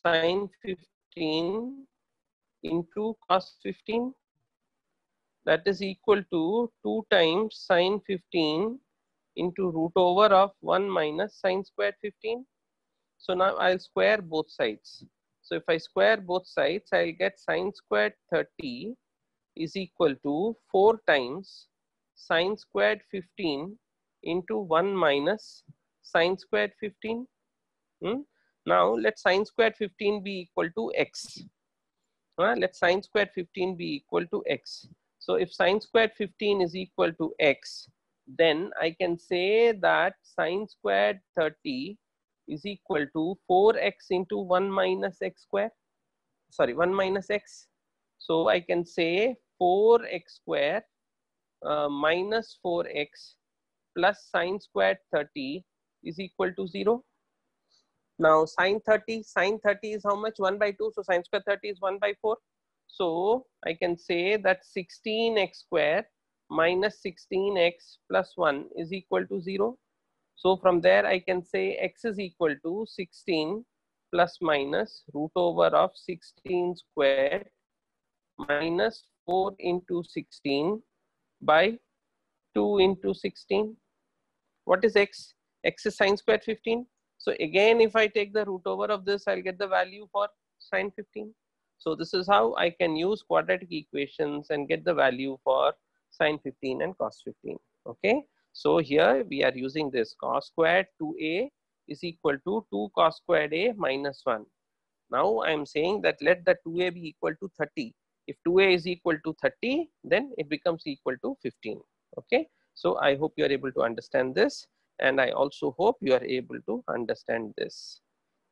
sine 15 into cos 15. That is equal to 2 times sine 15 into root over of 1 minus sine squared 15. So now I'll square both sides. So if I square both sides, I'll get sine squared 30 is equal to 4 times sine squared 15 into 1 minus sine squared 15. Now let sine squared 15 be equal to x. Let sine squared 15 be equal to x. So if sine squared 15 is equal to x, then I can say that sine squared 30 is equal to 4x into 1 minus x square. Sorry, 1 minus x. So I can say 4x square minus 4x plus sine squared 30 is equal to 0. Now sine 30 is how much? 1 by 2. So sine square 30 is 1 by 4. So I can say that 16x square minus 16x plus 1 is equal to 0. So from there I can say x is equal to 16 plus minus root over of 16 squared minus 4 into 16 by 2 into 16. What is x? X is sine squared 15. So again, if I take the root over of this, I'll get the value for sine 15. So this is how I can use quadratic equations and get the value for sine 15 and cos 15. Okay. So here we are using this cos squared 2a is equal to 2 cos squared a minus 1. Now I am saying that let the 2a be equal to 30. If 2a is equal to 30, then it becomes equal to 15. Okay. So I hope you are able to understand this, and I also hope you are able to understand this.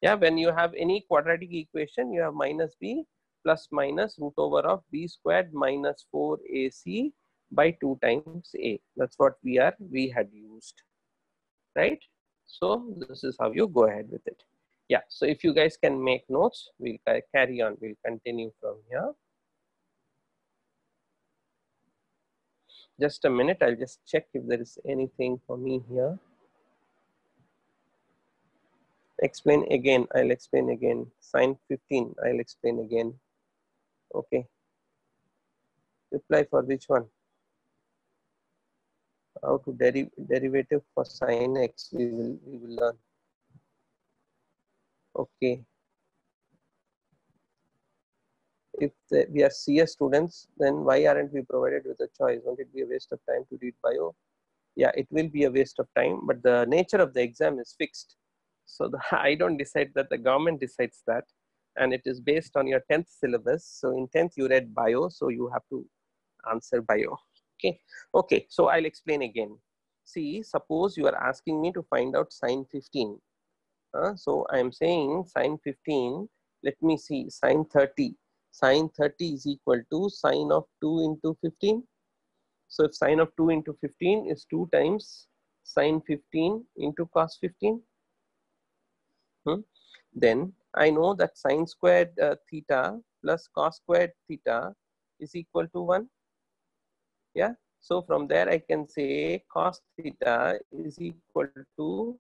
Yeah, when you have any quadratic equation, you have minus b plus minus root over of b squared minus 4ac by 2 times a. That's what we had used, right? So this is how you go ahead with it. Yeah, so if you guys can make notes, we'll carry on. We'll continue from here. Just a minute, I'll just check if there is anything for me here. Explain again, I'll explain again. Sine 15, I'll explain again. Okay. Reply for which one? How to derivative for sine x, we will learn. Okay. If we are CS students, then why aren't we provided with a choice? Won't it be a waste of time to read bio? Yeah, it will be a waste of time, but the nature of the exam is fixed. So I don't decide that, the government decides that, and it is based on your 10th syllabus. So in 10th you read bio, so you have to answer bio. Okay. Okay, so I'll explain again. See, suppose you are asking me to find out sine 15. So I am saying sine 15, let me see, sine 30. Sine 30 is equal to sine of 2 into 15. So if sine of 2 into 15 is 2 times sine 15 into cos 15, then I know that sine squared theta plus cos squared theta is equal to 1. Yeah. So from there I can say cos theta is equal to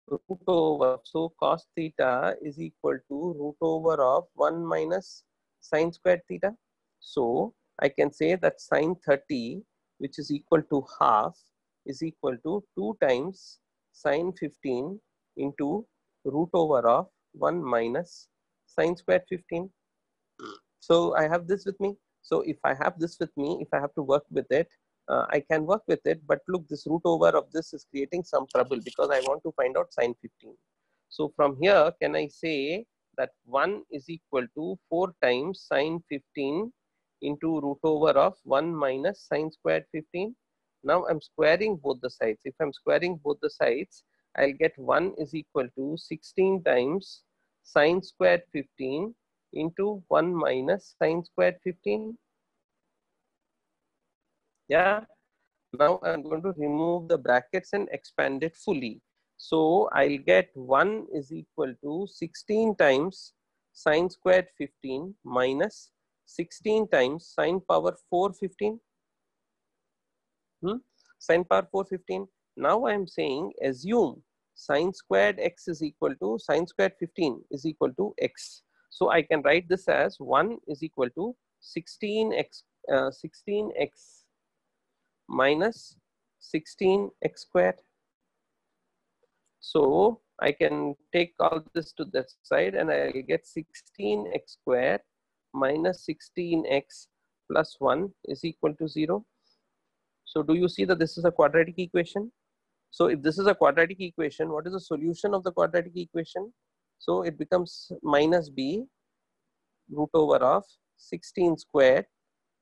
root over. So cos theta is equal to root over of 1 minus sine squared theta. So I can say that sine 30, which is equal to half, is equal to 2 times sine 15 into root over of 1 minus sine squared 15. So I have this with me. So if I have this with me, if I have to work with it, I can work with it. But look, this root over of this is creating some trouble because I want to find out sine 15. So from here, can I say that 1 is equal to 4 times sine 15 into root over of 1 minus sine squared 15. Now I'm squaring both the sides. If I'm squaring both the sides, I'll get 1 is equal to 16 times sine squared 15 into 1 minus sine squared 15. Yeah. Now I'm going to remove the brackets and expand it fully. So I'll get 1 is equal to 16 times sine squared 15 minus 16 times sine power 4 15. Sine power 4 15. Now I am saying assume sine squared x is equal to sine squared 15 is equal to x. So I can write this as 1 is equal to 16x minus 16x squared. So I can take all this to that side and I'll get 16x squared minus 16x plus 1 is equal to 0. So do you see that this is a quadratic equation? So if this is a quadratic equation, what is the solution of the quadratic equation? So it becomes minus b root over of 16 squared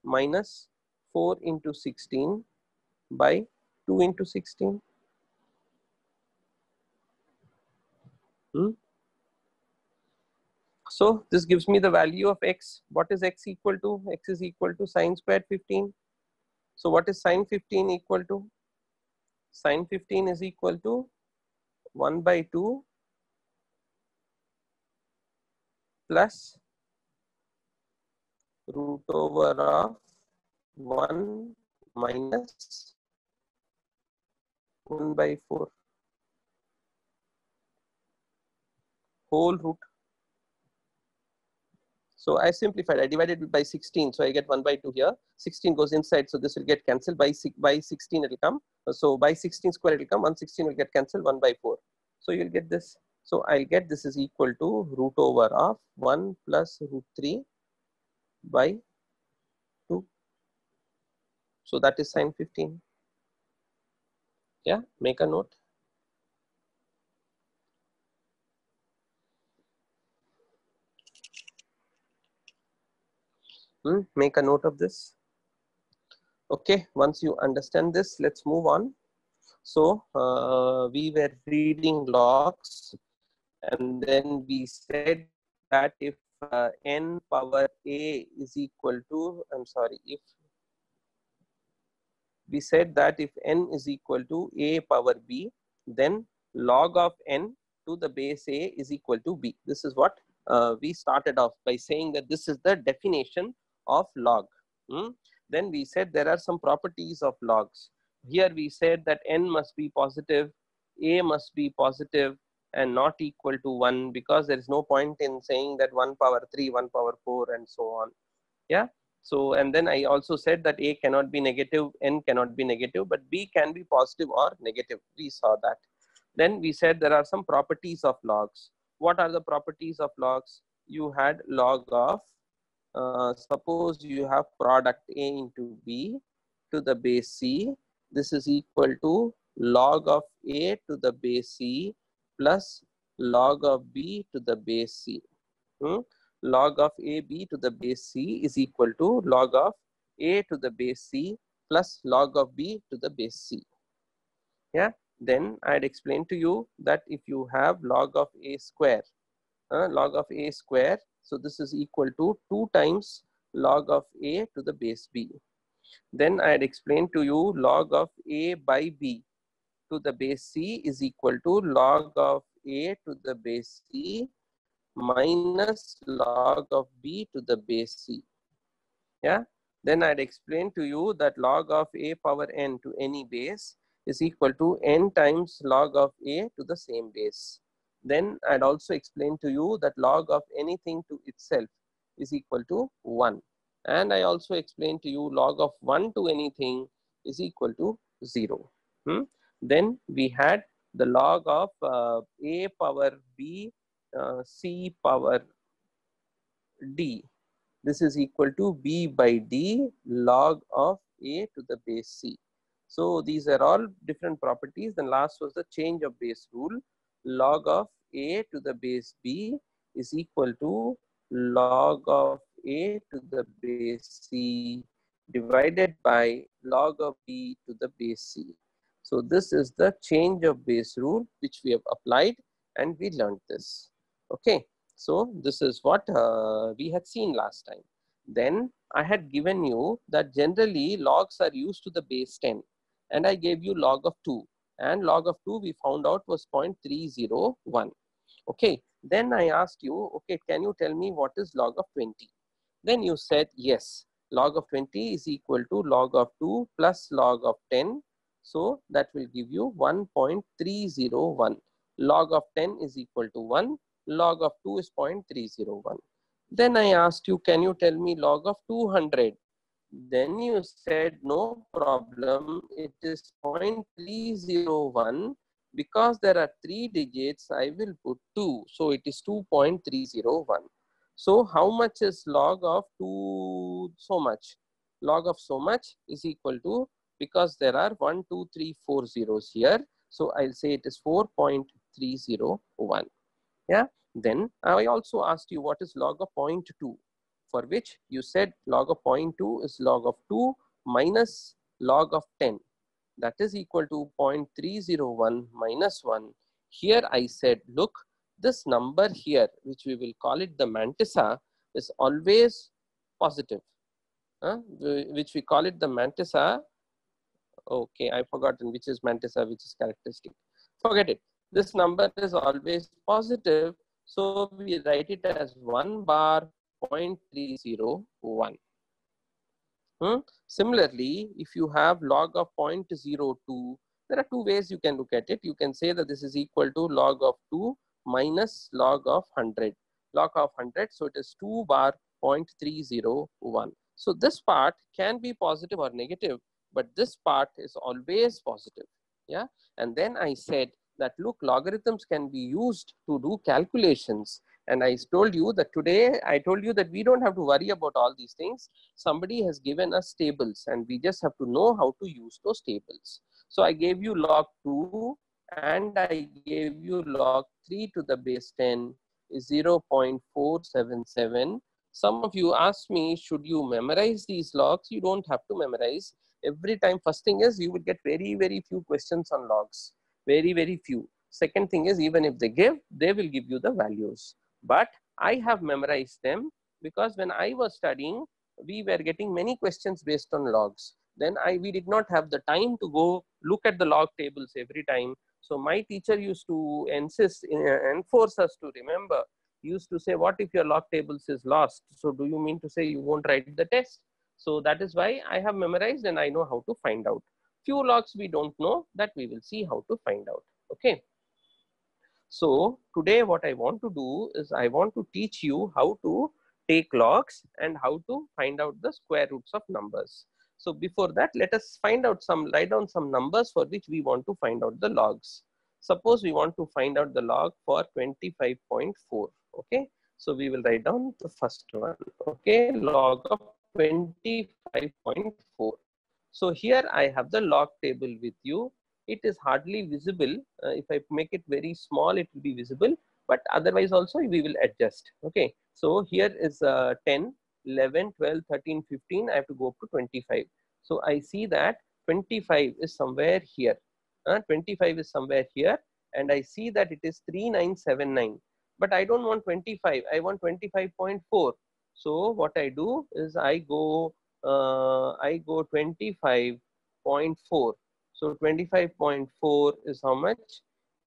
minus 4 into 16 by 2 into 16. So this gives me the value of x. What is x equal to? X is equal to sine squared 15. So what is sine 15 equal to? Sine 15 is equal to 1 by 2 plus root over of 1 minus 1 by 4 whole root. So I simplified, I divided it by 16. So I get 1 by 2 here. 16 goes inside. So this will get cancelled by 16 it will come. So by 16 square it will come. 116 will get cancelled 1 by 4. So you'll get this. So I'll get this is equal to root over of 1 plus root 3 by 2. So that is sine 15. Yeah, make a note. Make a note of this. Okay, once you understand this, let's move on. So we were reading logs, and then we said that if n power a is equal to, if we said that if n is equal to a power b, then log of n to the base a is equal to b. This is what we started off by saying, that this is the definition of log. Then we said there are some properties of logs. Here we said that n must be positive, a must be positive and not equal to 1, because there is no point in saying that 1 power 3, 1 power 4 and so on. Yeah. So, and then I also said that a cannot be negative, n cannot be negative, but b can be positive or negative. We saw that. Then we said there are some properties of logs. What are the properties of logs? You had log of, suppose you have product a into b to the base c. This is equal to log of a to the base c plus log of b to the base c. Log of ab to the base c is equal to log of a to the base c plus log of b to the base c. Yeah. Then I'd explain to you that if you have log of a square, log of a square, so this is equal to 2 times log of a to the base b. Then I had explained to you log of a by b to the base c is equal to log of a to the base c minus log of b to the base c. Yeah. Then I'd explained to you that log of a power n to any base is equal to n times log of a to the same base. Then I'd also explained to you that log of anything to itself is equal to 1. And I also explained to you log of 1 to anything is equal to 0. Then we had the log of a power b c power d. This is equal to b by d log of a to the base c. So these are all different properties. Then last was the change of base rule. Log of a to the base b is equal to log of a to the base c divided by log of b to the base c. So this is the change of base rule which we have applied, and we learned this. Okay. So this is what we had seen last time. Then I had given you that generally logs are used to the base 10, and I gave you log of 2, and log of 2 we found out was 0.301. Okay. Then I asked you, okay, can you tell me what is log of 20? Then you said yes, log of 20 is equal to log of 2 plus log of 10. So that will give you 1.301. Log of 10 is equal to 1. Log of 2 is 0.301. Then I asked you, can you tell me log of 200? Then you said, no problem, it is 0.301. Because there are 3 digits, I will put 2. So it is 2.301. So how much is log of 2 so much? Log of so much is equal to, because there are 1, 2, 3, 4 zeros here. So I'll say it is 4.301. Yeah. Then I also asked you what is log of 0.2, for which you said log of 0.2 is log of 2 minus log of 10. That is equal to 0.301 minus 1. Here I said, look, this number here, which we will call it the mantissa, is always positive. Which we call it the mantissa. Okay, I've forgotten which is mantissa, which is characteristic. Forget it. This number is always positive. So we write it as 1 bar 0.301. Similarly, if you have log of 0.02, there are 2 ways you can look at it. You can say that this is equal to log of 2 minus log of 100. Log of 100, so it is 2 bar 0.301. So this part can be positive or negative, but this part is always positive. Yeah. And then I said that, look, logarithms can be used to do calculations. And I told you that today, I told you that we don't have to worry about all these things. Somebody has given us tables and we just have to know how to use those tables. So I gave you log 2 and I gave you log 3 to the base 10 is 0.477. Some of you asked me, should you memorize these logs? You don't have to memorize. Every time, first thing is you will get very, very few questions on logs. Very, very few. Second thing is, even if they give, they will give you the values. But I have memorized them because when I was studying, we were getting many questions based on logs. Then we did not have the time to go look at the log tables every time. So my teacher used to enforce us to remember. He used to say, what if your log tables is lost? So do you mean to say you won't write the test? So that is why I have memorized and I know how to find out. Few logs we don't know, that we will see how to find out. Okay. So today what I want to do is I want to teach you how to take logs and how to find out the square roots of numbers. So before that, let us write down some numbers for which we want to find out the logs. Suppose we want to find out the log for 25.4. Okay. So we will write down the first one. Okay. Log of 25.4. So here I have the log table with you. It is hardly visible. If I make it very small, it will be visible, but otherwise also we will adjust. Okay. So here is 10, 11, 12, 13, 15. I have to go up to 25. So I see that 25 is somewhere here. 25 is somewhere here. And I see that it is 3979. But I don't want 25. I want 25.4. So what I do is I go 25.4. So 25.4 is how much?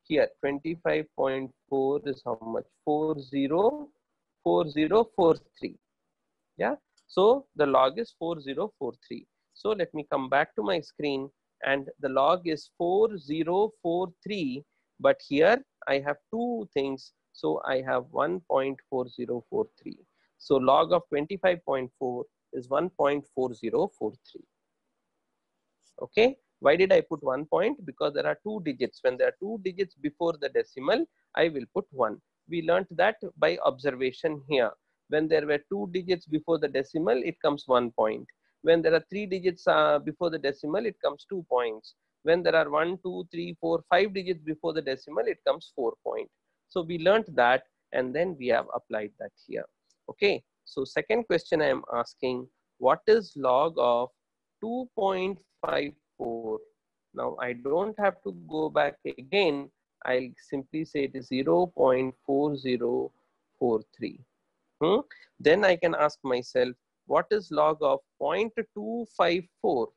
Here 25.4 is how much? 404043. Yeah. So the log is 4043. So let me come back to my screen, and the log is 4043. But here I have two things. So I have 1.4043. So log of 25.4 is 1.4043. Okay. Why did I put 1 point? Because there are 2 digits. When there are 2 digits before the decimal, I will put 1. We learnt that by observation here. When there were 2 digits before the decimal, it comes 1 point. When there are 3 digits before the decimal, it comes 2 points. When there are 1, 2, 3, 4, 5 digits before the decimal, it comes 4 points. So we learnt that, and then we have applied that here. Okay. So second question I am asking, what is log of 2.54? Now I don't have to go back again. I'll simply say it is 0.4043. Then I can ask myself, what is log of 0.254?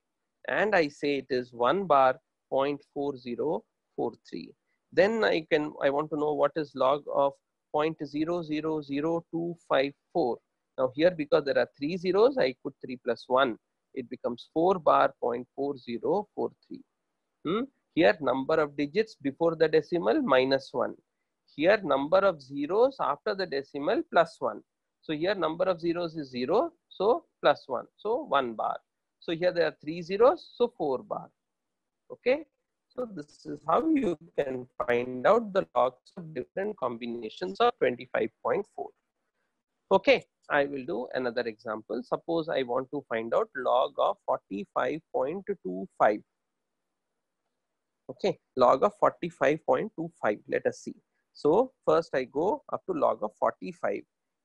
And I say it is 1 bar 0.4043. Then I want to know what is log of 0.000254. Now here, because there are 3 zeros, I put 3 plus 1. It becomes 4 bar 0.4043. Here number of digits before the decimal minus 1. Here number of zeros after the decimal plus 1. So here number of zeros is 0, so plus 1, so 1 bar. So here there are 3 zeros, so 4 bar. Okay, so this is how you can find out the logs of different combinations of 25.4. Okay, I will do another example. Suppose I want to find out log of 45.25. Okay, log of 45.25. Let us see. So first I go up to log of 45.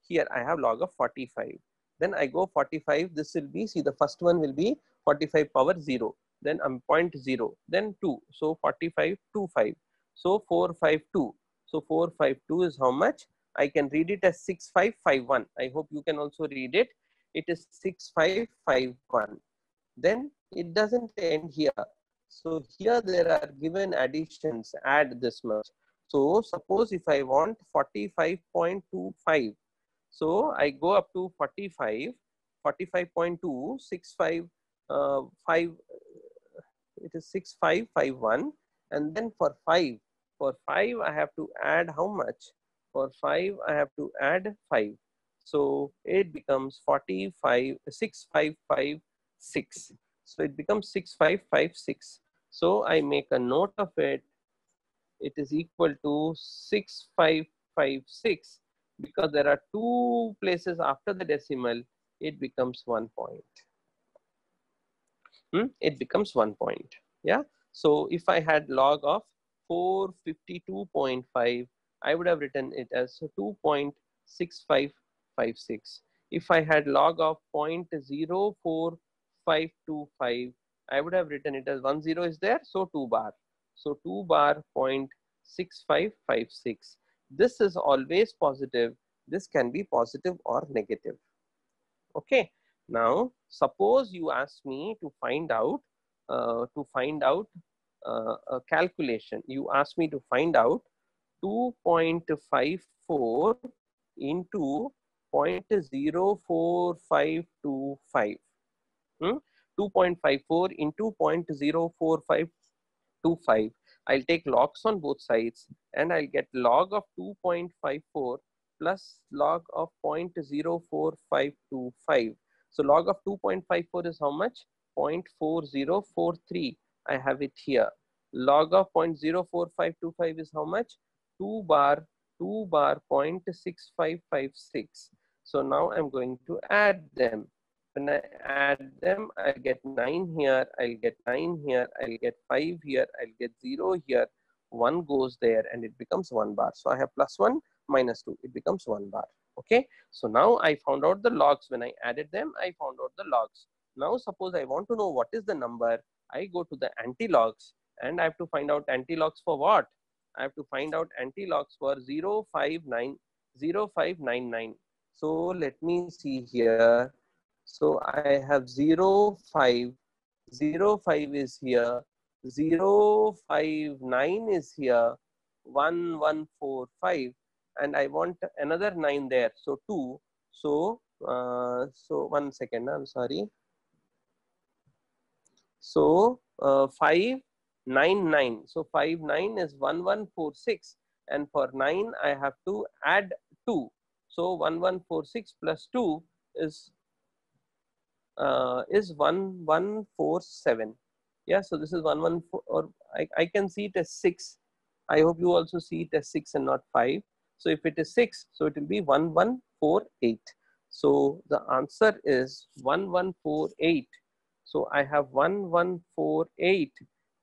Here I have log of 45. Then I go 45. This will be, see, the first one will be 45 power 0. Then 0.0. Then 2. So 45.25. So 452. So 452 is how much? I can read it as 6551. I hope you can also read it. It is 6551. Then it doesn't end here. So here there are given additions, add this much. So suppose if I want 45.25, so I go up to 45, 45.2, 65, 5, it is 6551, and then for 5 I have to add how much? For 5 I have to add 5. So it becomes 6556. So it becomes 6556. So I make a note of it. It is equal to 6556 because there are 2 places after the decimal. It becomes 1 point. It becomes 1 point. Yeah. So if I had log of 452.5, I would have written it as 2.6556. If I had log of 0.04525, I would have written it as 1 0 is there, so 2 bar. So 2 bar 0.6556. This is always positive. This can be positive or negative. Okay. Now suppose you ask me to find out a calculation. You ask me to find out 2.54 into 0.04525. 2.54 into 0.04525. I'll take logs on both sides and I'll get log of 2.54 plus log of 0.04525. So log of 2.54 is how much? 0.4043. I have it here. Log of 0.04525 is how much? 2 bar 0.6556. So now I'm going to add them. When I add them, I get 9 here, I'll get 9 here, I'll get 5 here, I'll get 0 here. 1 goes there and it becomes 1 bar. So I have plus 1 minus 2, it becomes 1 bar. Okay, so now I found out the logs. When I added them, I found out the logs. Now suppose I want to know what is the number, I go to the anti-logs and I have to find out anti-logs for what? I have to find out anti-logs for 0599. So let me see here. So I have 05, 05 is here, 059 is here, 1145, and I want another 9 there. So 2. So so 1 second, I'm sorry. So 599. So 59 is 1146, and for 9 I have to add 2. So 1146 plus 2 is 1147. Yeah, so this is 114, or I can see it as 6. I hope you also see it as 6 and not 5. So if it is 6, so it will be 1148. So the answer is 1148. So I have 1148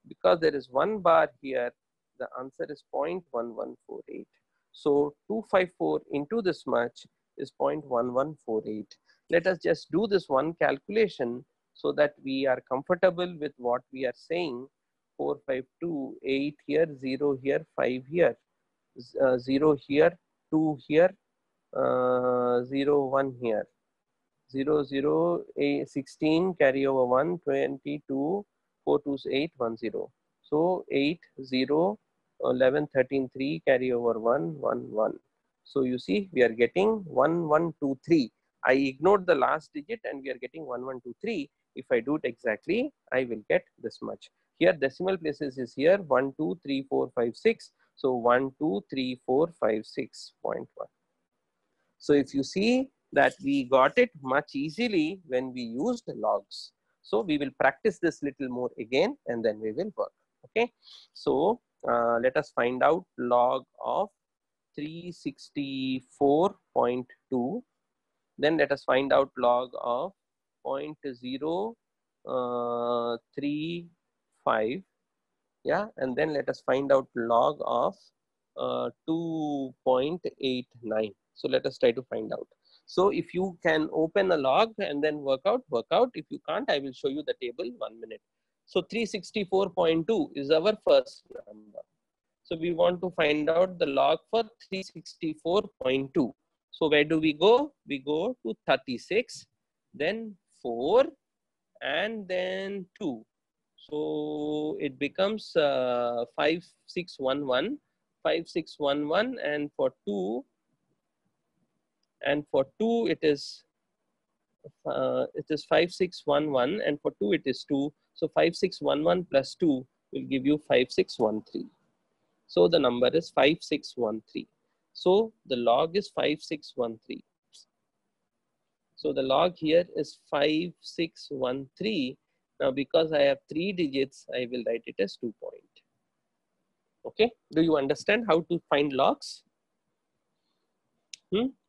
because there is 1 bar here. The answer is 0.1148. So 254 into this much is 0.1148. Let us just do this one calculation so that we are comfortable with what we are saying. 4, 5, 2, 8 here, 0 here, 5 here, 0 here, 2 here, 0, 1 here, 0, 0, 16, carry over 1, 22, 4, 2, 8, 1, 0. So 8, 0, 11, 13, 3, carry over 1, 1, 1. So you see we are getting 1, 1, 2, 3. I ignored the last digit and we are getting 1, 1, 2, 3. If I do it exactly, I will get this much. Here decimal places is here 1, 2, 3, 4, 5, 6. So 1, 2, 3, 4, 5, 6.1. So if you see that we got it much easily when we used logs. So we will practice this little more again and then we will work. Okay. So let us find out log of 364.2. Then let us find out log of 0.035. Yeah, and then let us find out log of 2.89. So let us try to find out. So if you can open a log and then work out. If you can't, I will show you the table 1 minute. So 364.2 is our first number. So we want to find out the log for 364.2. So where do we go? We go to 36, then 4, and then 2. So it becomes 5611, 5611, and for 2 it is 5611, and for 2 it is 2. So 5611 plus 2 will give you 5613. So the number is 5613. So the log is 5613. So the log here is 5613. Now because I have 3 digits, I will write it as 2 point. Okay, do you understand how to find logs?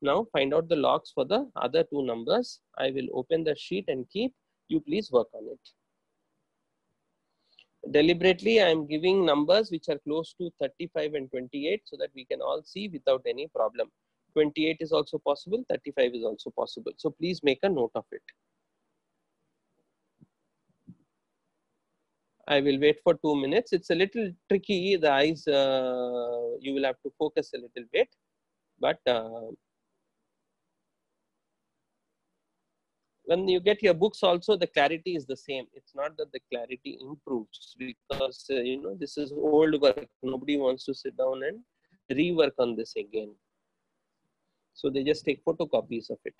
Now find out the logs for the other 2 numbers. I will open the sheet and keep. You please work on it. Deliberately, I am giving numbers which are close to 35 and 28 so that we can all see without any problem. 28 is also possible, 35 is also possible. So please make a note of it. I will wait for 2 minutes. It's a little tricky. The eyes, you will have to focus a little bit, but when you get your books also, the clarity is the same. It's not that the clarity improves because, you know, this is old work. Nobody wants to sit down and rework on this again. So they just take photocopies of it.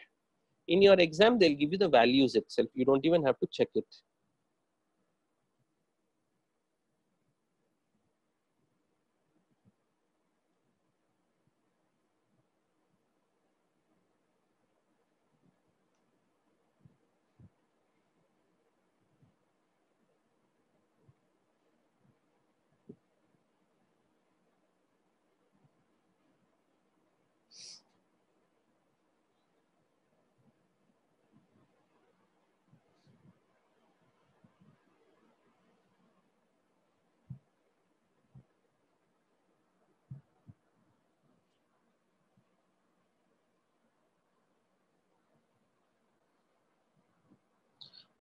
In your exam, they'll give you the values itself. You don't even have to check it.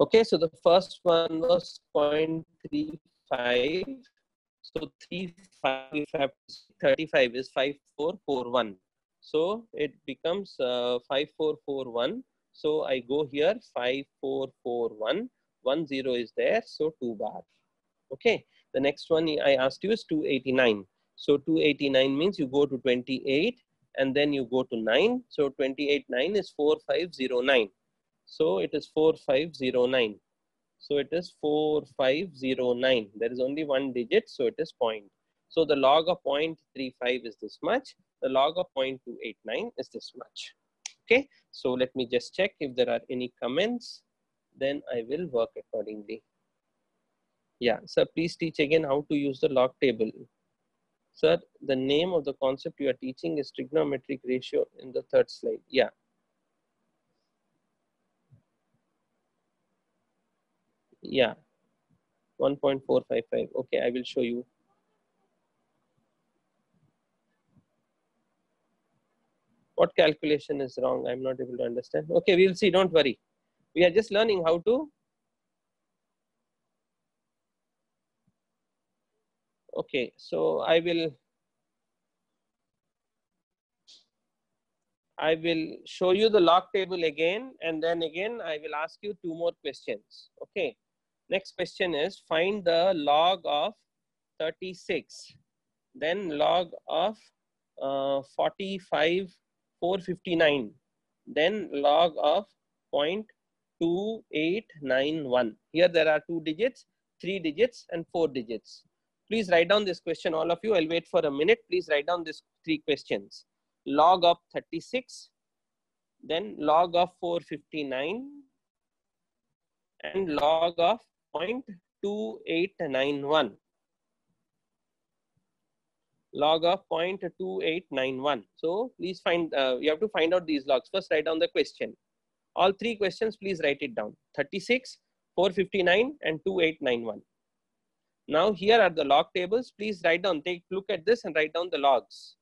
Okay, so the first one was 0.35. So 35, if I have 35 is 5441. So it becomes 5441. So I go here 5441. 10 is there, so 2 bar. Okay, the next one I asked you is 289. So 289 means you go to 28 and then you go to 9. So 28 9 is 4509. So it is 4509. So it is 4509. There is only one digit, so it is point. So the log of 0.35 is this much. The log of 0.289 is this much. Okay, so let me just check if there are any comments. Then I will work accordingly. Yeah, sir, please teach again how to use the log table. Sir, the name of the concept you are teaching is trigonometric ratio in the 3rd slide. Yeah. Yeah, 1.455. Okay, I will show you. What calculation is wrong? I'm not able to understand. Okay, we'll see. Don't worry. We are just learning how to. Okay, so I will show you the log table again, and then again I will ask you 2 more questions. Okay. Next question is find the log of 36, then log of 45 459, then log of 0.2891. Here there are 2 digits. 3 digits and 4 digits. Please write down this question, all of you. I'll wait for a minute. Please write down these 3 questions. Log of 36, then log of 459, and log of 0.2891. Log of 0.2891. So please find, you have to find out these logs. First write down the question. All 3 questions, please write it down. 36, 459 and 2891. Now here are the log tables. Please write down, take look at this and write down the logs.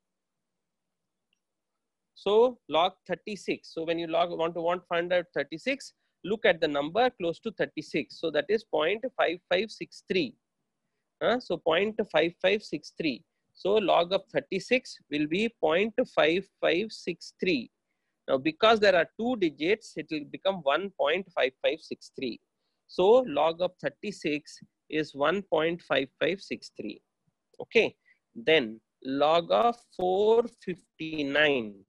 So log 36. So when you want to find out 36, look at the number close to 36. So that is 0.5563. So 0.5563. So log of 36 will be 0.5563. Now because there are 2 digits, it will become 1.5563. So log of 36 is 1.5563. Okay. Then log of 459.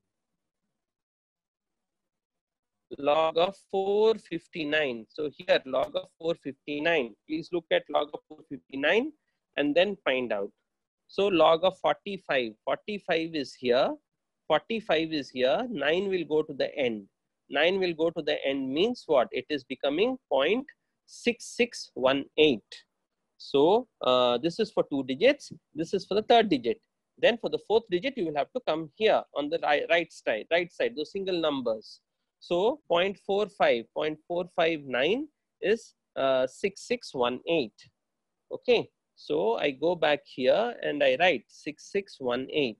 Log of 459. So here log of 459. Please look at log of 459 and then find out. So log of 45. 45 is here. 45 is here. 9 will go to the end. 9 will go to the end means what? It is becoming 0.6618. So this is for 2 digits. This is for the 3rd digit. Then for the 4th digit, you will have to come here on the right side, those single numbers. So 0.45, 0.459 is 6618. Okay. So I go back here and I write 6618.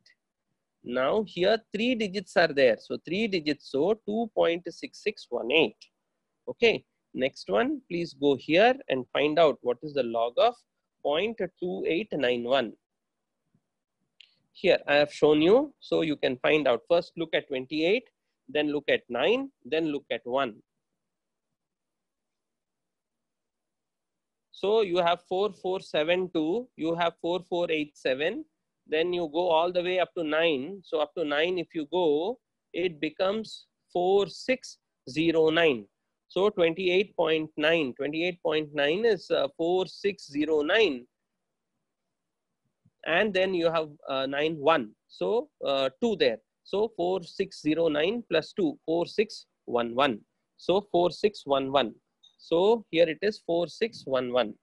Now here 3 digits are there. So 3 digits, so 2.6618. Okay. Next one, please go here and find out what is the log of 0.2891. Here I have shown you, so you can find out. First look at 28, then look at 9, then look at 1. So you have 4472, you have 4487, then you go all the way up to 9. So up to 9, if you go, it becomes 4609. So 28.9 is 4609. And then you have 91. So 2 there. So 4609 plus 2, 4611. So 4611. So here it is 4611.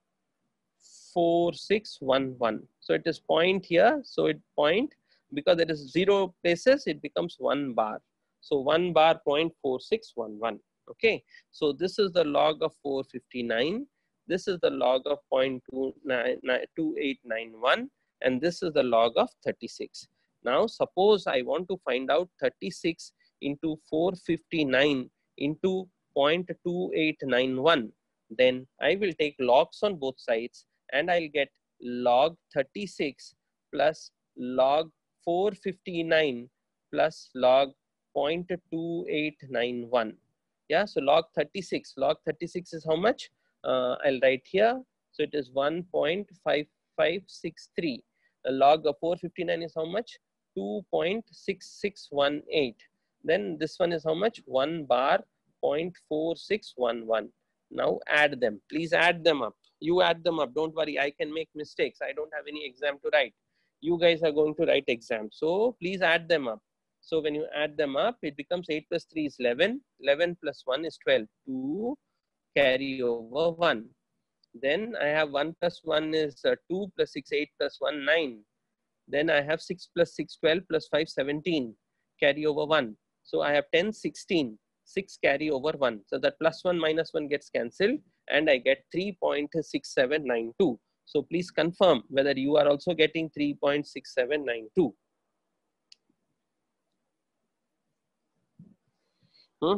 4611. So it is point here. So it point, because there is 0 places, it becomes 1 bar. So 1 bar 0.4611. Okay. So this is the log of 459. This is the log of 0.2891. And this is the log of 36. Now suppose I want to find out 36 into 459 into 0.2891. Then I will take logs on both sides and I'll get log 36 plus log 459 plus log 0.2891. Yeah, so log 36 is how much? I'll write here. So it is 1.5563. The log of 459 is how much? 2.6618. Then this one is how much? 1 bar 0.4611. Now add them. Please add them up. You add them up. Don't worry. I can make mistakes. I don't have any exam to write. You guys are going to write exam. So please add them up. So when you add them up, it becomes 8 plus 3 is 11. 11 plus 1 is 12. 2 carry over 1. Then I have 1 plus 1 is 2 plus 6, 8 plus 1, 9. Then I have 6 plus 6, 12 plus 5, 17. Carry over 1. So I have 10, 16. 6 carry over 1. So that plus 1 minus 1 gets cancelled and I get 3.6792. So please confirm whether you are also getting 3.6792.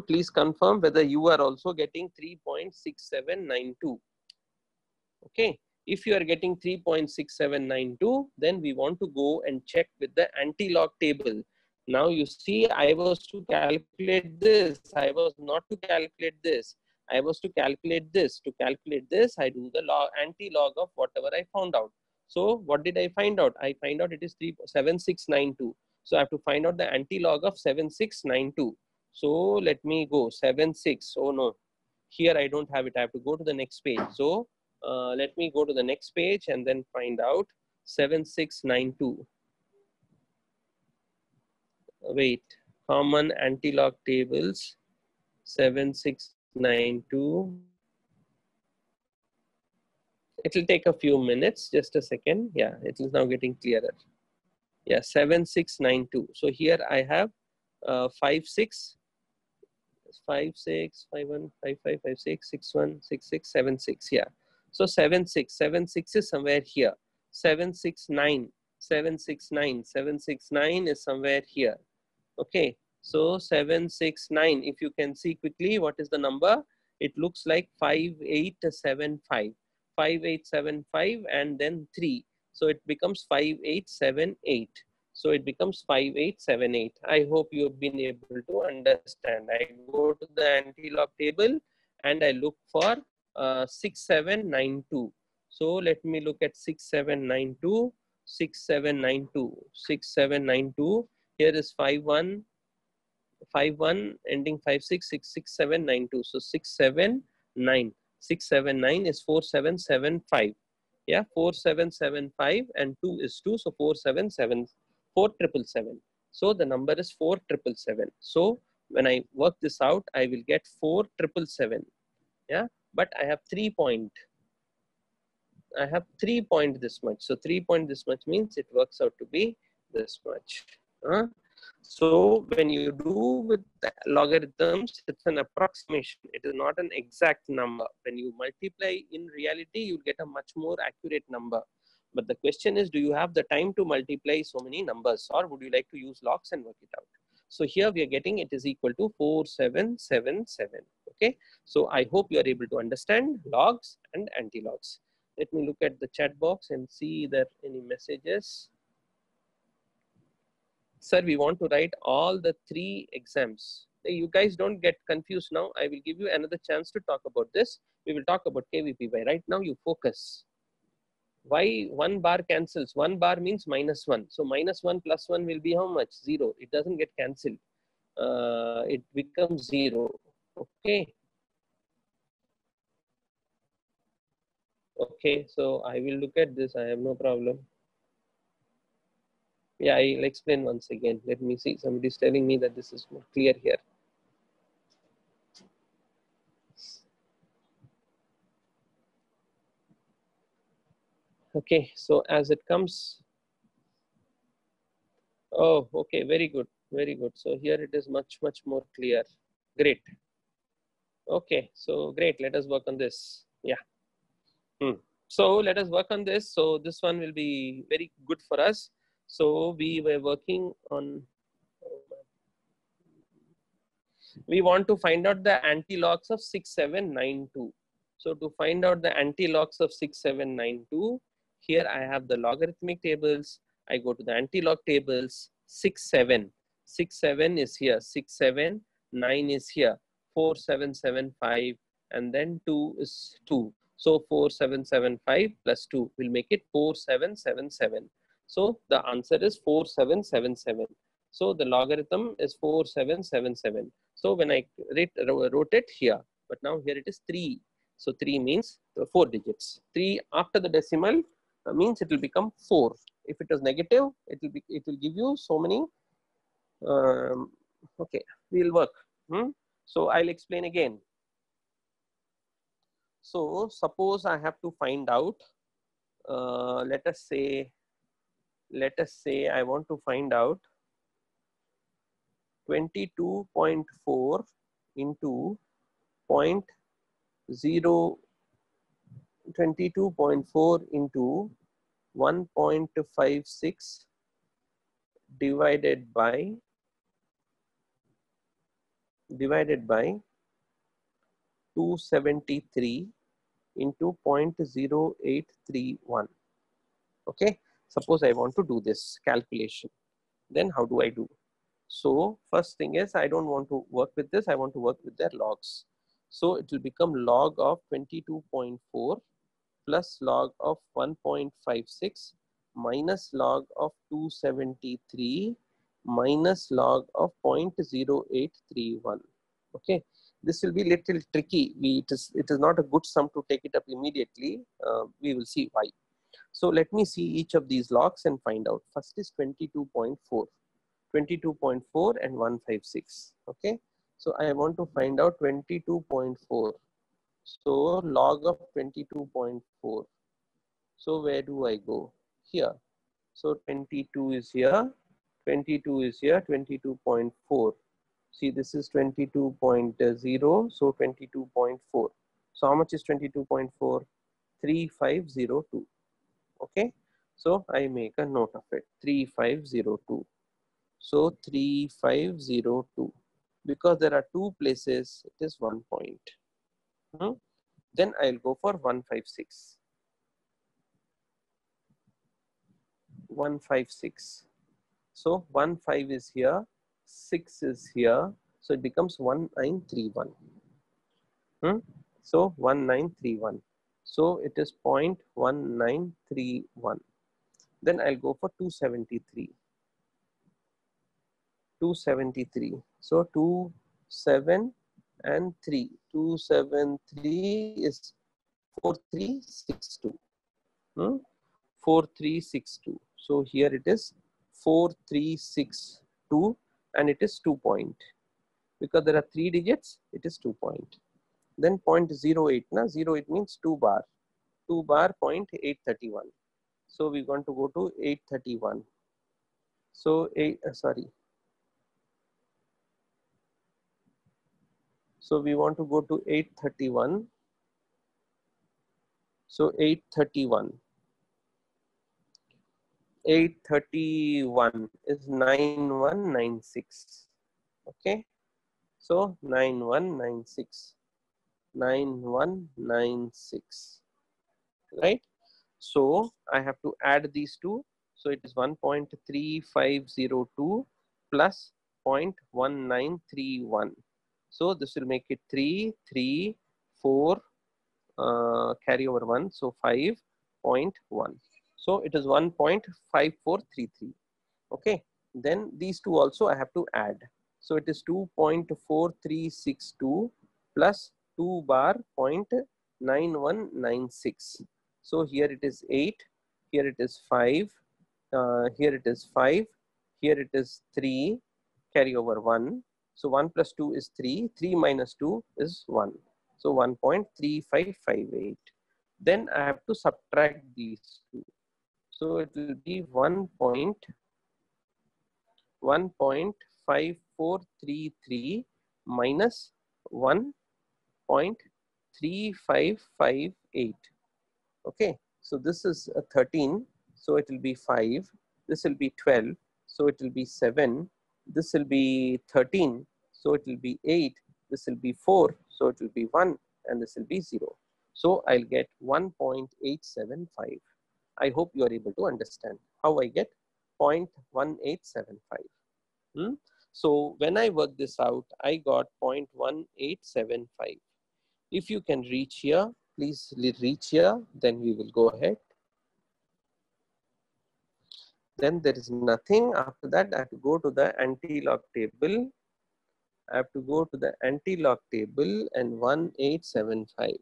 Please confirm whether you are also getting 3.6792. Okay. If you are getting 3.6792, then we want to go and check with the anti-log table. Now you see, I was to calculate this. I was not to calculate this. I was to calculate this. To calculate this, I do the anti-log of whatever I found out. So what did I find out? I find out it is 7692. So I have to find out the anti-log of 7692. So let me go 76. Oh no, here I don't have it. I have to go to the next page. So Let me go to the next page and then find out 7692. Wait, common anti-lock tables 7692. It will take a few minutes, just a second. Yeah, it is now getting clearer. Yeah, 7692. So here I have 5 6 5 6 5 1 5 5 5 6 6 1 6 6 7 6. Yeah, so 7 6 7 6 is somewhere here. 7 6 9 7 6 9 7 6 9 is somewhere here. Okay, so 7 6 9. If you can see quickly, what is the number? It looks like 5875. 5875 and then 3. So it becomes 5878. So it becomes 5878. I hope you have been able to understand. I go to the anti-lock table and I look for 6792. So let me look at 6792. 6792. 6792. Here is 51 ending 56666792. So 679. 679 is 4775. Yeah, 4775 and 2 is 2. So 4777. So the number is 4777. So when I work this out, I will get 4777. Yeah, but I have 3 point. I have 3 point this much. So 3 point this much means it works out to be this much. So when you do with the logarithms, it's an approximation. It is not an exact number. When you multiply in reality, you'll get a much more accurate number. But the question is, do you have the time to multiply so many numbers, or would you like to use logs and work it out? So here we are getting it is equal to 4777. Okay. So I hope you are able to understand logs and anti-logs. Let me look at the chat box and see if there are any messages. Sir, we want to write all the 3 exams. You guys don't get confused now. I will give you another chance to talk about this. We will talk about KVPY. Right now, you focus. Why 1 bar cancels? 1 bar means -1. So -1 plus 1 will be how much? 0. It doesn't get cancelled. It becomes 0. Okay. Okay, so I will look at this. I have no problem. Yeah, I'll explain once again. Let me see. Somebody is telling me that this is more clear here. Okay, so as it comes. Oh, okay, very good, very good. So here it is much more clear. Great. Okay, so great. Let us work on this. Yeah. So let us work on this. So this one will be very good for us. So we were working on. We want to find out the anti-logs of 6792. So to find out the anti-logs of 6792, here I have the logarithmic tables. I go to the anti-log tables. 67 is here. 679 is here. 4775 and then 2 is 2. So 4775 plus 2 will make it 4777. So the answer is 4777. So the logarithm is 4777. So when I wrote it here, but now here it is 3. So 3 means 4 digits. 3 after the decimal means it will become 4. If it is negative, it will give you so many. Okay, we'll work. So I'll explain again. So suppose I have to find out. Let us say I want to find out 22.4 into 22.4 into 1.56 divided by 273 into 0.0831. Okay, suppose I want to do this calculation. Then how do I do? So first thing is, I don't want to work with this. I want to work with their logs. So it will become log of 22.4 plus log of 1.56 minus log of 273 minus log of 0.0831. Okay, this will be little tricky. It is not a good sum to take it up immediately. We will see why. So let me see each of these logs and find out. First is 22.4. 22.4 and 156. Okay, so I want to find out 22.4. So log of 22.4. So where do I go? Here. So 22 is here, 22 is here, 22.4. See, this is 22.0, so 22.4. So how much is 22.4? 3502. Okay, so I make a note of it, 3502. So 3502. Because there are two places, it is 1 point. Then I'll go for 156. 156. So 15 is here, 6 is here, so it becomes 1931. So 1931. So it is 0.1931. Then I'll go for 273. 273. So 2, 7 and 3. 273 is 4362. 4362. So here it is 4362 and it is 2 point. Because there are 3 digits, it is 2 point. Then 0.08, na? 08 means 2 bar. 2 bar 0.831. So we want to go to 831. So So we want to go to 831. So 831. 831 is 9196. Okay. So 9196. 9196. Right. So I have to add these two. So it is 1.3502 plus 0.1931. So this will make it 3, 3, 4, carry over 1. So 5.1. So it is 1.5433. Okay. Then these two also I have to add. So it is 2.4362 plus 2 bar 0.9196. So here it is 8, here it is 5, here it is 5, here it is 3, carry over 1. So 1 plus 2 is 3, 3 minus 2 is 1. So 1.3558. Then I have to subtract these two. So it will be 1.5433 minus 1.3558. Okay, so this is a 13, so it will be 5. This will be 12, so it will be 7. This will be 13, so it will be 8. This will be 4, so it will be 1, and this will be 0. So I'll get 1.875. I hope you are able to understand how I get 0.1875. So when I work this out, I got 0.1875. If you can reach here, please reach here, then we will go ahead. Then there is nothing. After that, I have to go to the anti-log table. I have to go to the anti-log table and 1875.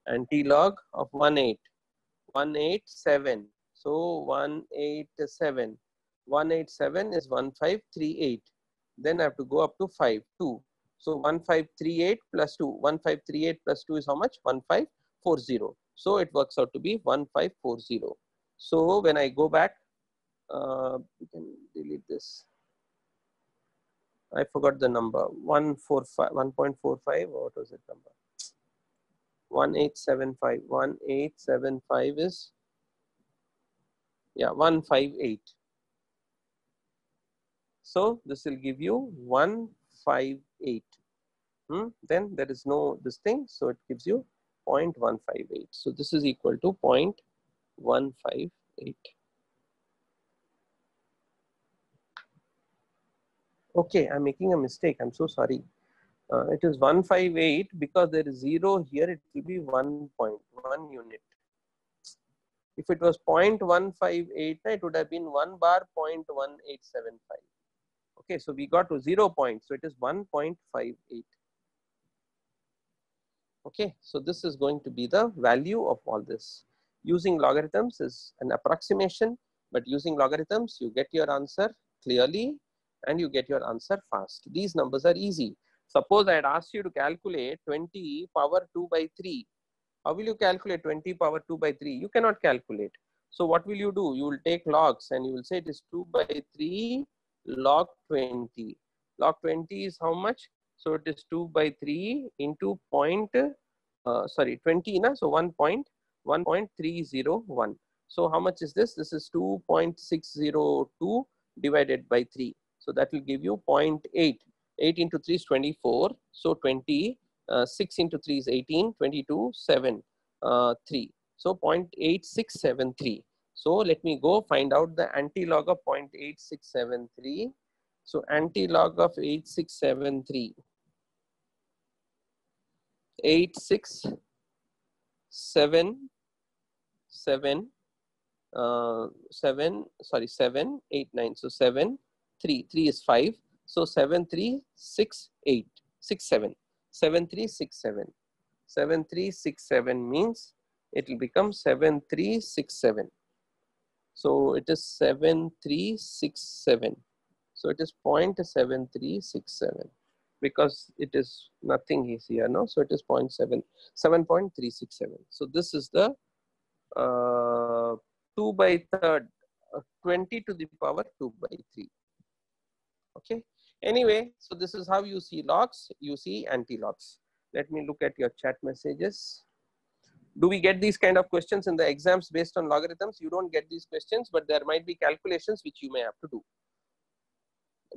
Anti-log of 187. So 187. 187 is 1538. Then I have to go up to 5, 2. So 1538 plus 2. 1538 plus 2 is how much? 1540. So it works out to be 1540. So when I go back, we can delete this. I forgot the number. 1.45. What was it number? 1875. 1875 is, yeah, 158. So this will give you 158. Then there is no this thing, so it gives you 0.158. So this is equal to 0.158. Okay, I'm making a mistake. I'm so sorry. It is 158 because there is 0 here. It will be 1.1 unit. If it was 0.158, it would have been 1 bar 0.1875. Okay, so we got to 0 point. So it is 1.58. Okay, so this is going to be the value of all this. Using logarithms is an approximation, but using logarithms, you get your answer clearly and you get your answer fast. These numbers are easy. Suppose I had asked you to calculate 20 power 2 by 3. How will you calculate 20 power 2 by 3? You cannot calculate. So what will you do? You will take logs and you will say it is 2 by 3 log 20. Log 20 is how much? So it is 2 by 3 into 20, na? So 1.301. So how much is this? This is 2.602 divided by 3. So that will give you 0.8. 8 into 3 is 24. So 20. 6 into 3 is 18, 22, 7, 3. So 0.8673. So let me go find out the anti-log of 0.8673. So anti-log of 8673. 7, 8, 9. So 7, 3. 3 is 5. So 7, 3, 6, 8, 6, 7. 7367. 7367 means it will become 7367. So it is 7367. So it is 0.7367 because it is nothing is here, no? So it is 7.367. So this is the 2 by 3rd, 20 to the power 2 by 3. Okay. Anyway, so this is how you see logs, you see anti-logs. Let me look at your chat messages. Do we get these kind of questions in the exams based on logarithms? You don't get these questions, but there might be calculations which you may have to do.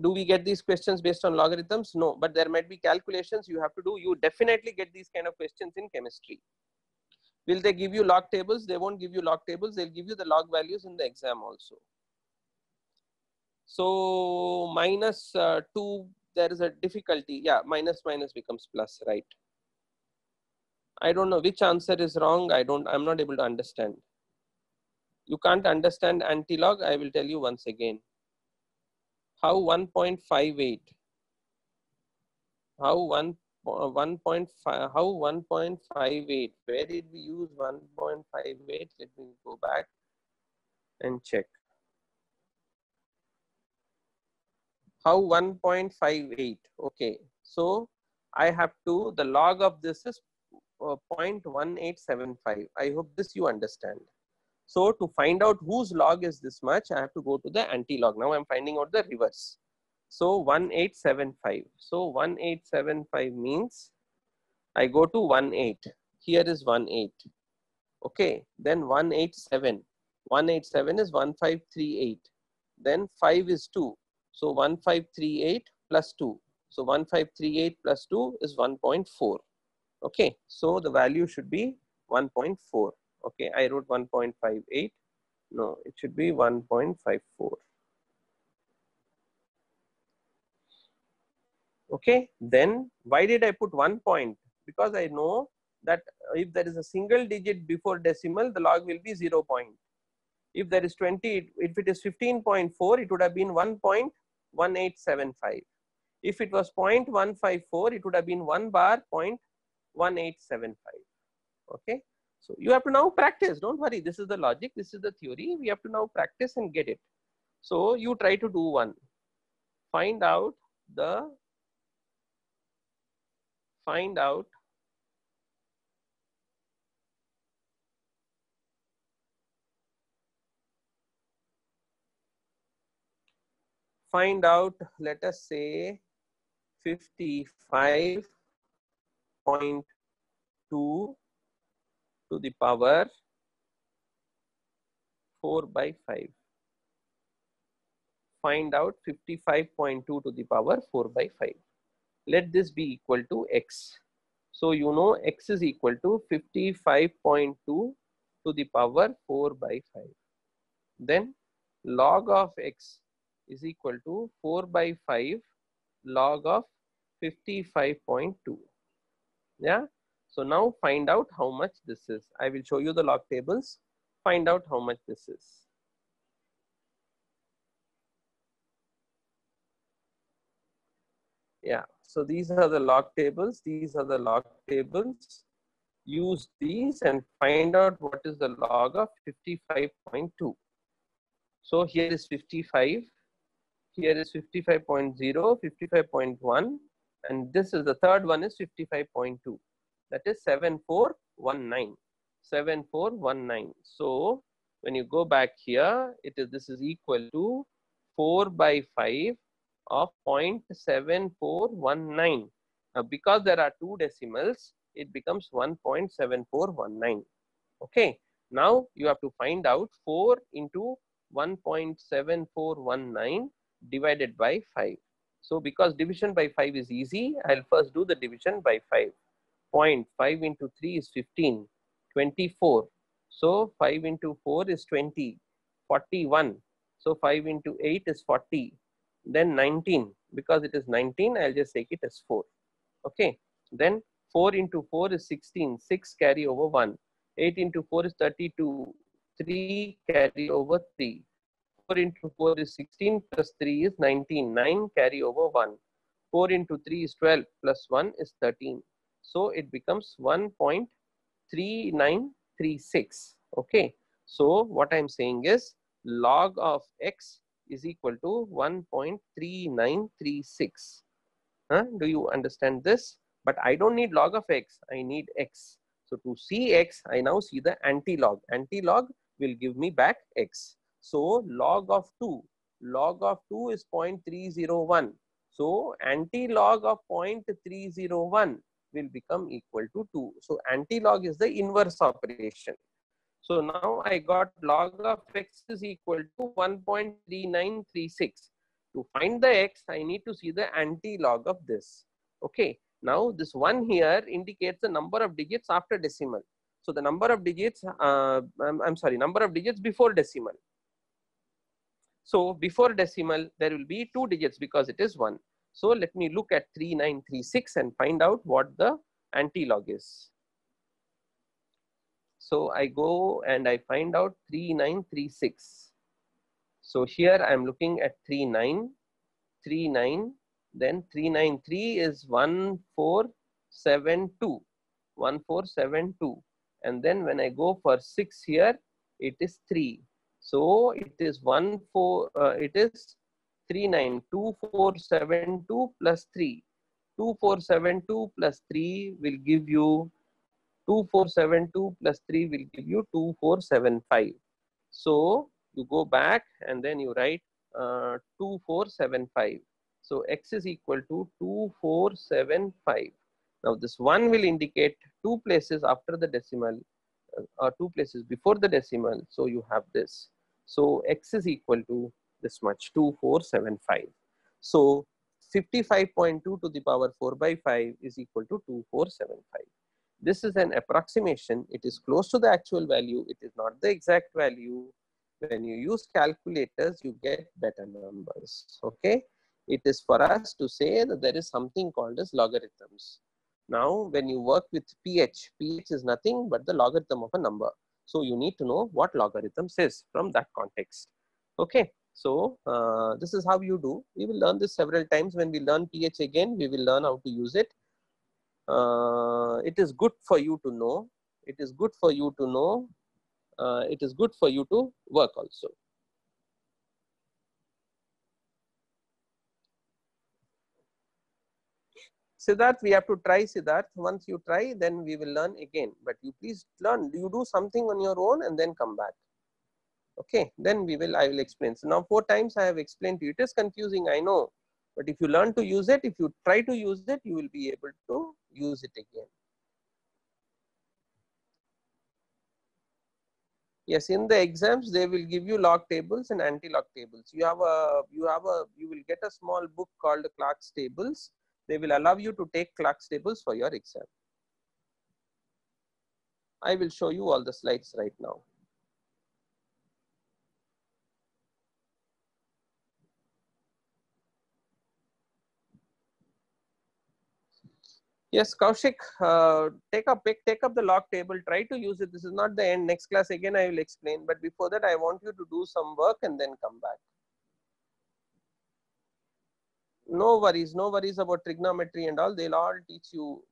Do we get these questions based on logarithms? No, but there might be calculations you have to do. You definitely get these kind of questions in chemistry. Will they give you log tables? They won't give you log tables. They'll give you the log values in the exam also. So minus 2, there is a difficulty. Yeah, minus becomes plus, right? I don't know which answer is wrong. I'm not able to understand. You can't understand anti-log. I will tell you once again. How 1.58? How 1.5? How 1.58? Where did we use 1.58? Let me go back and check. How 1.58? Okay, so I have to, the log of this is 0.1875. I hope this you understand. So to find out whose log is this much, I have to go to the anti-log. Now I'm finding out the reverse. So 1875. So 1875 means I go to 18. Here is 18. Okay, then 187. 187 is 1538. Then 5 is 2. So 1538 plus 2. So 1538 plus 2 is 1.4. Okay, so the value should be 1.4. Okay, I wrote 1.58. No, it should be 1.54. Okay, then why did I put 1 point? Because I know that if there is a single digit before decimal, the log will be 0 point. If there is 20, if it is 15.4, it would have been 1.1875. If it was 0.154, it would have been 1 bar 0.1875. Okay, so you have to now practice. Don't worry, this is the logic, this is the theory. We have to now practice and get it. So you try to do one. Find out the find out let us say 55.2 to the power 4 by 5. Find out 55.2 to the power 4 by 5. Let this be equal to x. So you know x is equal to 55.2 to the power 4 by 5. Then log of x is equal to 4 by 5 log of 55.2. Yeah. So now find out how much this is. I will show you the log tables. Find out how much this is. Yeah. So these are the log tables. These are the log tables. use these and find out what is the log of 55.2. So here is 55, here is 55.0, 55.1, and this is the third one is 55.2. That is 7419. 7419. So when you go back here, this is equal to 4 by 5 of 0.7419. Now because there are two decimals, it becomes 1.7419. Okay. Now you have to find out 4 into 1.7419 divided by 5. So because division by 5 is easy, I'll first do the division by 5. 0.5 into 3 is 15, 24. So 5 into 4 is 20, 41. So 5 into 8 is 40. Then 19. Because it is 19, I'll just take it as 4. Okay. Then 4 into 4 is 16, 6 carry over 1. 8 into 4 is 32, 3 carry over 3. 4 into 4 is 16 plus 3 is 19, 9 carry over 1. 4 into 3 is 12 plus 1 is 13. So it becomes 1.3936. Okay. So what I'm saying is log of x is equal to 1.3936. Do you understand this? But I don't need log of x, I need x. So to see x, I now see the anti-log. Anti-log will give me back x. So log of 2 is 0.301. So anti-log of 0.301 will become equal to 2. So anti-log is the inverse operation. So now I got log of x is equal to 1.3936. To find the x, I need to see the anti-log of this. Okay. Now this 1 here indicates the number of digits after decimal. So the number of digits, number of digits before decimal. So before decimal, there will be 2 digits because it is 1. So let me look at 3936 and find out what the anti-log is. So I go and I find out 3936. So here I am looking at 3939. Then 393 is 1472. 1472. And then when I go for 6 here, it is 3. So it is 392472 plus 3. 2472 plus 3 will give you 2472 plus 3 will give you 2475. So you go back and then you write 2475. So x is equal to 2475. Now this 1 will indicate 2 places after the decimal or 2 places before the decimal. So you have this. So x is equal to this much, 2475. So 55.2 to the power 4 by 5 is equal to 2475. This is an approximation. It is close to the actual value. It is not the exact value. When you use calculators, you get better numbers. Okay. It is for us to say that there is something called as logarithms. Now, when you work with pH is nothing but the logarithm of a number. So you need to know what logarithms is from that context. Okay. So this is how you do. We will learn this several times. When we learn pH again, we will learn how to use it. It is good for you to know. It is good for you to know. It is good for you to work also. Siddharth, we have to try, Siddharth. Once you try, then we will learn again. But you please learn. You do something on your own and then come back. Okay, then I will explain. So now 4 times I have explained to you. It is confusing, I know. But if you learn to use it, if you try to use it, you will be able to use it again. Yes, in the exams they will give you log tables and anti-log tables. You will get a small book called Clark's tables. They will allow you to take Clark's tables for your exam. I will show you all the slides right now. Yes, Kaushik, take up the log table, try to use it. This is not the end. Next class again I will explain, but before that I want you to do some work and then come back. No worries about trigonometry and all. They'll all teach you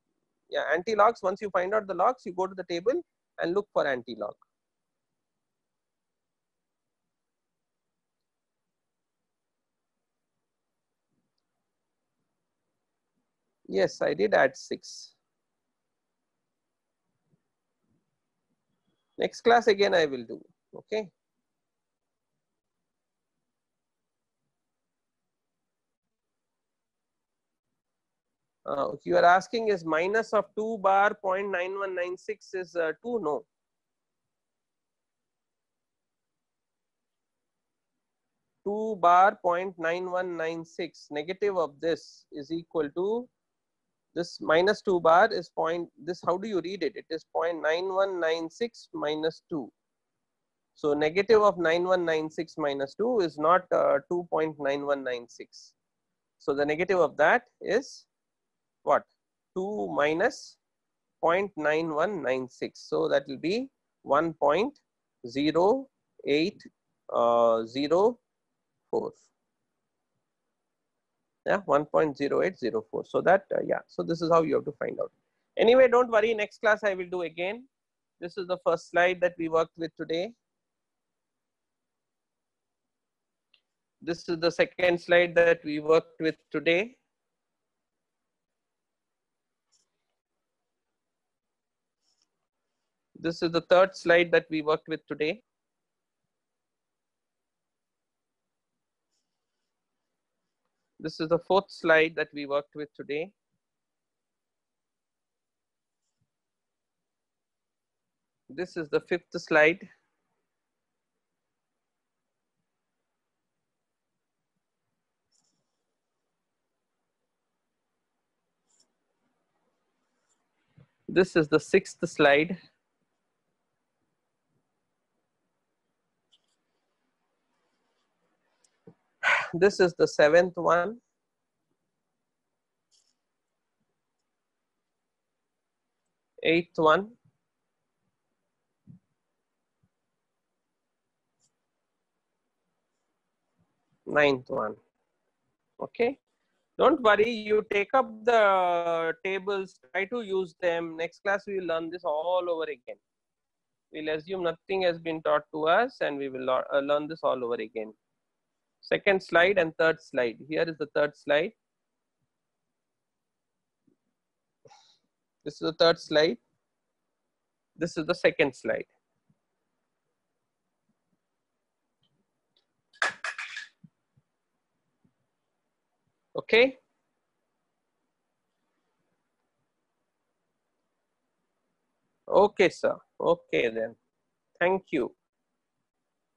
Yeah, anti-logs. Once you find out the logs, you go to the table and look for anti-log. Yes, I did add 6. Next class again I will do. Okay. You are asking is minus of 2 bar 0.9196 is 2? No. Two bar 0.9196 negative of this is equal to this minus 2 bar is point. This how do you read it? It is 0.9196 minus 2. So negative of 9196 minus 2 is not 2.9196. So the negative of that is what? 2 minus 0.9196. So that will be 1.0804. Yeah, 1.0804. So that yeah. So this is how you have to find out. Anyway, don't worry. Next class I will do again. This is the first slide that we worked with today. This is the second slide that we worked with today. This is the third slide that we worked with today. This is the fourth slide that we worked with today. This is the fifth slide. This is the sixth slide. This is the seventh one. Eighth one. Ninth one. Okay. Don't worry, you take up the tables, try to use them. Next class we will learn this all over again. We'll assume nothing has been taught to us and we will learn this all over again. Second slide and third slide. Here is the third slide. This is the third slide. This is the second slide. Okay. Okay, sir. Okay then. Thank you.